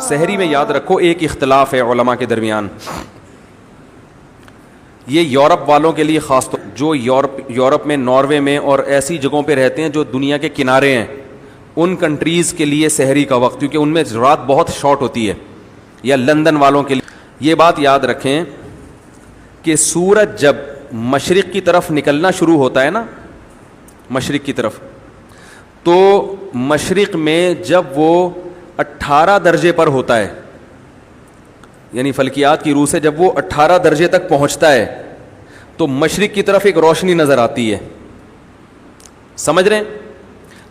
سحری میں یاد رکھو ایک اختلاف ہے علماء کے درمیان. یہ یورپ والوں کے لیے خاص طور جو یورپ میں، ناروے میں اور ایسی جگہوں پہ رہتے ہیں جو دنیا کے کنارے ہیں، ان کنٹریز کے لیے سحری کا وقت، کیونکہ ان میں رات بہت شارٹ ہوتی ہے. یا لندن والوں کے لیے یہ بات یاد رکھیں کہ سورج جب مشرق کی طرف نکلنا شروع ہوتا ہے نا، مشرق کی طرف، تو مشرق میں جب وہ 18 درجے پر ہوتا ہے، یعنی فلکیات کی روح سے جب وہ 18 درجے تک پہنچتا ہے تو مشرق کی طرف ایک روشنی نظر آتی ہے. سمجھ رہے ہیں؟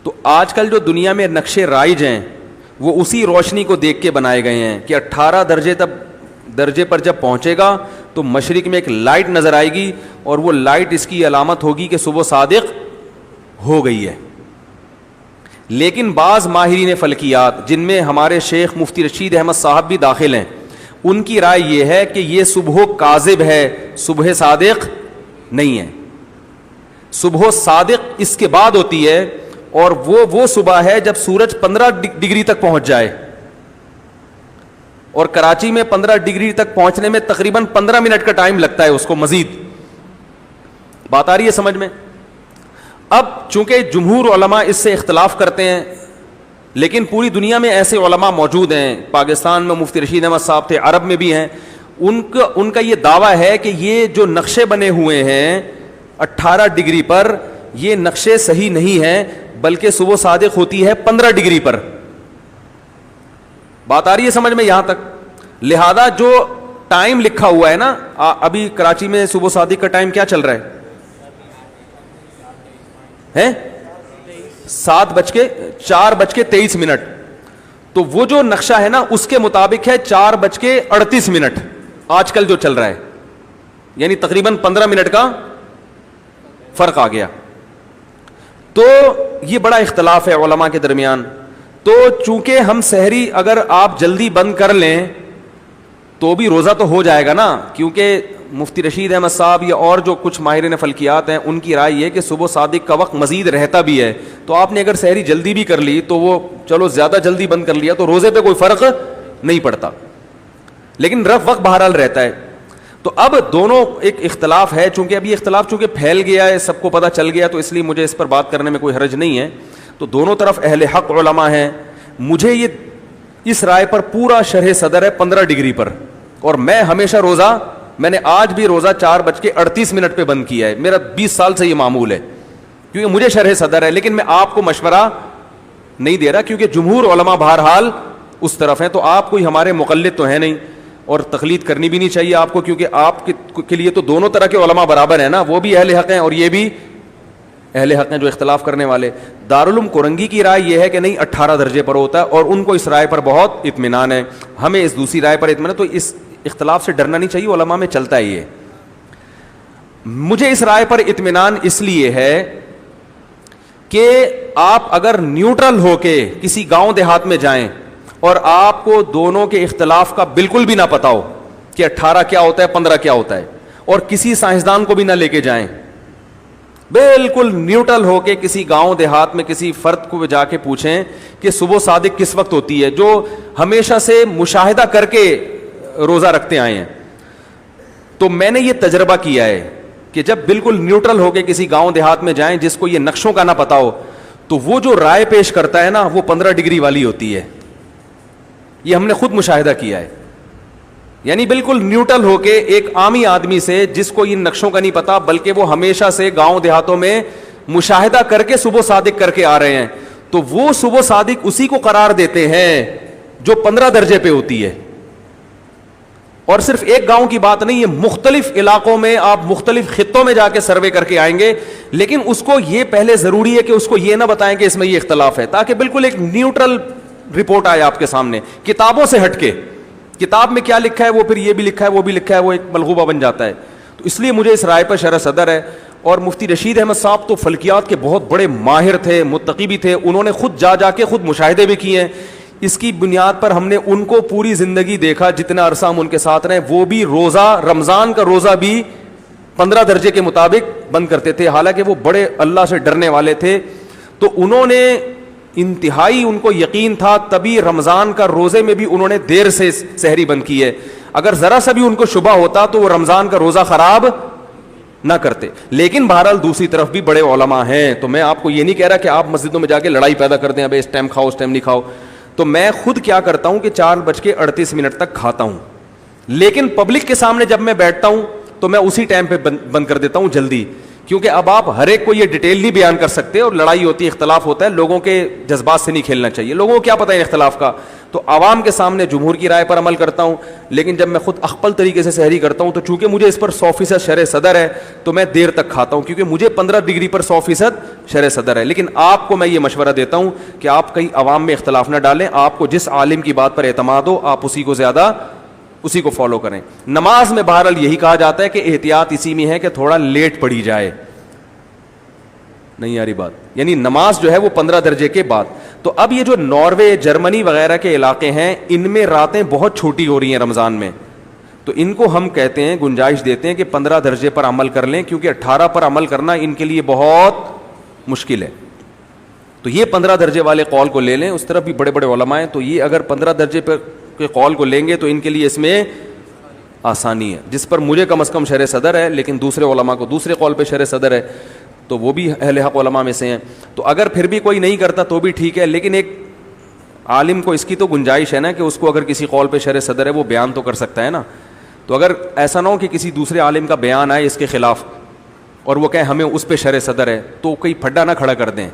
تو آج کل جو دنیا میں نقشے رائج ہیں وہ اسی روشنی کو دیکھ کے بنائے گئے ہیں کہ 18 درجے پر جب پہنچے گا تو مشرق میں ایک لائٹ نظر آئے گی، اور وہ لائٹ اس کی علامت ہوگی کہ صبح صادق ہو گئی ہے. لیکن بعض ماہرین فلکیات، جن میں ہمارے شیخ مفتی رشید احمد صاحب بھی داخل ہیں، ان کی رائے یہ ہے کہ یہ صبح کاذب ہے، صبح صادق نہیں ہے. صبح صادق اس کے بعد ہوتی ہے، اور وہ صبح ہے جب سورج 15 ڈگری تک پہنچ جائے، اور کراچی میں 15 ڈگری تک پہنچنے میں تقریباً 15 منٹ کا ٹائم لگتا ہے اس کو مزید. بات آ رہی ہے سمجھ میں؟ اب چونکہ جمہور علماء اس سے اختلاف کرتے ہیں، لیکن پوری دنیا میں ایسے علماء موجود ہیں. پاکستان میں مفتی رشید احمد صاحب تھے، عرب میں بھی ہیں. ان کا یہ دعویٰ ہے کہ یہ جو نقشے بنے ہوئے ہیں 18 ڈگری پر، یہ نقشے صحیح نہیں ہیں، بلکہ صبح صادق ہوتی ہے 15 ڈگری پر. بات آ رہی ہے سمجھ میں یہاں تک؟ لہذا جو ٹائم لکھا ہوا ہے نا، ابھی کراچی میں صبح صادق کا ٹائم کیا چل رہا ہے؟ 4:23. تو وہ جو نقشہ ہے نا اس کے مطابق ہے 4:38 آج کل جو چل رہا ہے، یعنی تقریباً 15 منٹ کا فرق آ گیا. تو یہ بڑا اختلاف ہے علماء کے درمیان. تو چونکہ ہم سحری اگر آپ جلدی بند کر لیں تو بھی روزہ تو ہو جائے گا نا، کیونکہ مفتی رشید احمد صاحب یا اور جو کچھ ماہرین فلکیات ہیں ان کی رائے یہ کہ صبح صادق کا وقت مزید رہتا بھی ہے. تو آپ نے اگر سحری جلدی بھی کر لی تو وہ چلو زیادہ جلدی بند کر لیا تو روزے پہ کوئی فرق نہیں پڑتا، لیکن رف وقت بہرحال رہتا ہے. تو اب دونوں ایک اختلاف ہے، چونکہ اب یہ اختلاف چونکہ پھیل گیا ہے، سب کو پتہ چل گیا، تو اس لیے مجھے اس پر بات کرنے میں کوئی حرج نہیں ہے. تو دونوں طرف اہل حق علماء ہیں. مجھے یہ اس رائے پر پورا شرح صدر ہے 15 ڈگری پر، اور میں ہمیشہ روزہ، میں نے آج بھی روزہ 4:38 پہ بند کیا ہے. میرا 20 سال سے یہ معمول ہے، کیونکہ مجھے شرح صدر ہے. لیکن میں آپ کو مشورہ نہیں دے رہا، کیونکہ جمہور علماء بہرحال اس طرف ہیں. تو آپ کوئی ہمارے مقلد تو ہیں نہیں، اور تقلید کرنی بھی نہیں چاہیے آپ کو، کیونکہ آپ کے لیے تو دونوں طرح کے علماء برابر ہیں نا، وہ بھی اہل حق ہیں اور یہ بھی اہل حق ہیں جو اختلاف کرنے والے. دارالعلوم کورنگی کی رائے یہ ہے کہ نہیں 18 درجے پر ہوتا ہے، اور ان کو اس رائے پر بہت اطمینان ہے. ہمیں اس دوسری رائے پر اطمینان، تو اس اختلاف سے ڈرنا نہیں چاہیے، علماء میں چلتا ہے یہ. مجھے اس رائے پر اطمینان اس لیے ہے کہ آپ اگر نیوٹرل ہو کے کسی گاؤں دیہات میں جائیں اور آپ کو دونوں کے اختلاف کا بالکل بھی نہ پتا ہو کہ 18 کیا ہوتا ہے 15 کیا ہوتا ہے، اور کسی سائنسدان کو بھی نہ لے کے جائیں، بالکل نیوٹرل ہو کے کسی گاؤں دیہات میں کسی فرد کو جا کے پوچھیں کہ صبح صادق کس وقت ہوتی ہے، جو ہمیشہ سے مشاہدہ کر کے روزہ رکھتے آئے ہیں. تو میں نے یہ تجربہ کیا ہے کہ جب بالکل نیوٹرل ہو کے کسی گاؤں دیہات میں جائیں جس کو یہ نقشوں کا نہ پتا ہو، تو وہ جو رائے پیش کرتا ہے نا وہ 15 ڈگری والی ہوتی ہے. یہ ہم نے خود مشاہدہ کیا ہے. یعنی بالکل نیوٹرل ہو کے ایک عامی آدمی سے جس کو ان نقشوں کا نہیں پتا، بلکہ وہ ہمیشہ سے گاؤں دیہاتوں میں مشاہدہ کر کے صبح صادق کر کے آ رہے ہیں، تو وہ صبح صادق اسی کو قرار دیتے ہیں جو 15 درجے پہ ہوتی ہے. اور صرف ایک گاؤں کی بات نہیں ہے، مختلف علاقوں میں آپ مختلف خطوں میں جا کے سروے کر کے آئیں گے، لیکن اس کو یہ پہلے ضروری ہے کہ اس کو یہ نہ بتائیں کہ اس میں یہ اختلاف ہے، تاکہ بالکل ایک نیوٹرل رپورٹ آئے آپ کے سامنے، کتابوں سے ہٹ کے. کتاب میں کیا لکھا ہے وہ پھر یہ بھی لکھا ہے وہ بھی لکھا ہے، وہ ایک ملغوبہ بن جاتا ہے. تو اس لیے مجھے اس رائے پر شرح صدر ہے. اور مفتی رشید احمد صاحب تو فلکیات کے بہت بڑے ماہر تھے، متقی بھی تھے، انہوں نے خود جا کے خود مشاہدے بھی کیے ہیں. اس کی بنیاد پر ہم نے ان کو پوری زندگی دیکھا، جتنا عرصہ ہم ان کے ساتھ رہے، وہ بھی روزہ، رمضان کا روزہ بھی 15 درجے کے مطابق بند کرتے تھے، حالانکہ وہ بڑے اللہ سے ڈرنے والے تھے. تو انہوں نے انتہائی ان کو یقین تھا, تبھی رمضان کا روزے میں بھی انہوں نے دیر سے سحری بند کی ہے. اگر ذرا سا بھی ان کو شبہ ہوتا تو وہ رمضان کا روزہ خراب نہ کرتے. لیکن بہرحال دوسری طرف بھی بڑے علماء ہیں, تو میں آپ کو یہ نہیں کہہ رہا کہ آپ مسجدوں میں جا کے لڑائی پیدا کر دیں, ابے اس ٹائم کھاؤ اس ٹائم نہیں کھاؤ. تو میں خود کیا کرتا ہوں کہ 4:38 تک کھاتا ہوں, لیکن پبلک کے سامنے جب میں بیٹھتا ہوں تو میں اسی ٹائم پہ بند کر دیتا ہوں جلدی, کیونکہ اب آپ ہر ایک کو یہ ڈیٹیل نہیں بیان کر سکتے, اور لڑائی ہوتی ہے, اختلاف ہوتا ہے, لوگوں کے جذبات سے نہیں کھیلنا چاہیے, لوگوں کو کیا پتہ ہے اختلاف کا. تو عوام کے سامنے جمہور کی رائے پر عمل کرتا ہوں, لیکن جب میں خود اخپل طریقے سے سحری کرتا ہوں تو چونکہ مجھے اس پر 100% شرح صدر ہے تو میں دیر تک کھاتا ہوں, کیونکہ مجھے 15 ڈگری پر 100% شرح صدر ہے. لیکن آپ کو میں یہ مشورہ دیتا ہوں کہ آپ کہیں عوام میں اختلاف نہ ڈالیں, آپ کو جس عالم کی بات پر اعتماد ہو آپ اسی کو فالو کریں. نماز میں بہرحال یہی کہا جاتا ہے کہ احتیاط اسی میں ہے کہ تھوڑا لیٹ پڑھی جائے. نہیں آ رہی بات, یعنی نماز جو ہے وہ 15 درجے کے بعد. تو اب یہ جو ناروے, جرمنی وغیرہ کے علاقے ہیں, ان میں راتیں بہت چھوٹی ہو رہی ہیں رمضان میں, تو ان کو ہم کہتے ہیں, گنجائش دیتے ہیں کہ 15 درجے پر عمل کر لیں, کیونکہ 18 پر عمل کرنا ان کے لیے بہت مشکل ہے. تو یہ 15 درجے والے قول کو لے لیں. اس طرف بھی بڑے بڑے علماء ہیں, تو یہ اگر 15 درجے پر کے قول کو لیں گے تو ان کے لیے اس میں آسانی ہے, جس پر مجھے کم از کم شرح صدر ہے, لیکن دوسرے علماء کو دوسرے قول پہ شرح صدر ہے, تو وہ بھی اہل حق علماء میں سے ہیں. تو اگر پھر بھی کوئی نہیں کرتا تو بھی ٹھیک ہے, لیکن ایک عالم کو اس کی تو گنجائش ہے نا کہ اس کو اگر کسی قول پہ شرح صدر ہے وہ بیان تو کر سکتا ہے نا. تو اگر ایسا نہ ہو کہ کسی دوسرے عالم کا بیان آئے اس کے خلاف اور وہ کہیں ہمیں اس پہ شرح صدر ہے, تو کوئی پھڈا نہ کھڑا کر دیں.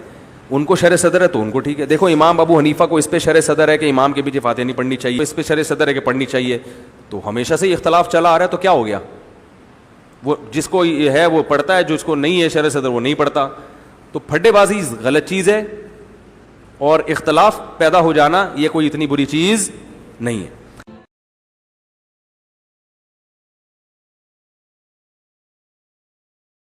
ان کو شرح صدر ہے تو ان کو ٹھیک ہے. دیکھو امام ابو حنیفہ کو اس پہ شرح صدر ہے کہ امام کے پیچھے فاتحہ نہیں پڑھنی چاہیے, اس پہ شرح صدر ہے کہ پڑھنی چاہیے. تو ہمیشہ سے یہ اختلاف چلا آ رہا ہے, تو کیا ہو گیا, وہ جس کو ہے وہ پڑھتا ہے, جس کو نہیں ہے شرح صدر وہ نہیں پڑھتا. تو پھڈے بازی غلط چیز ہے, اور اختلاف پیدا ہو جانا یہ کوئی اتنی بری چیز نہیں ہے.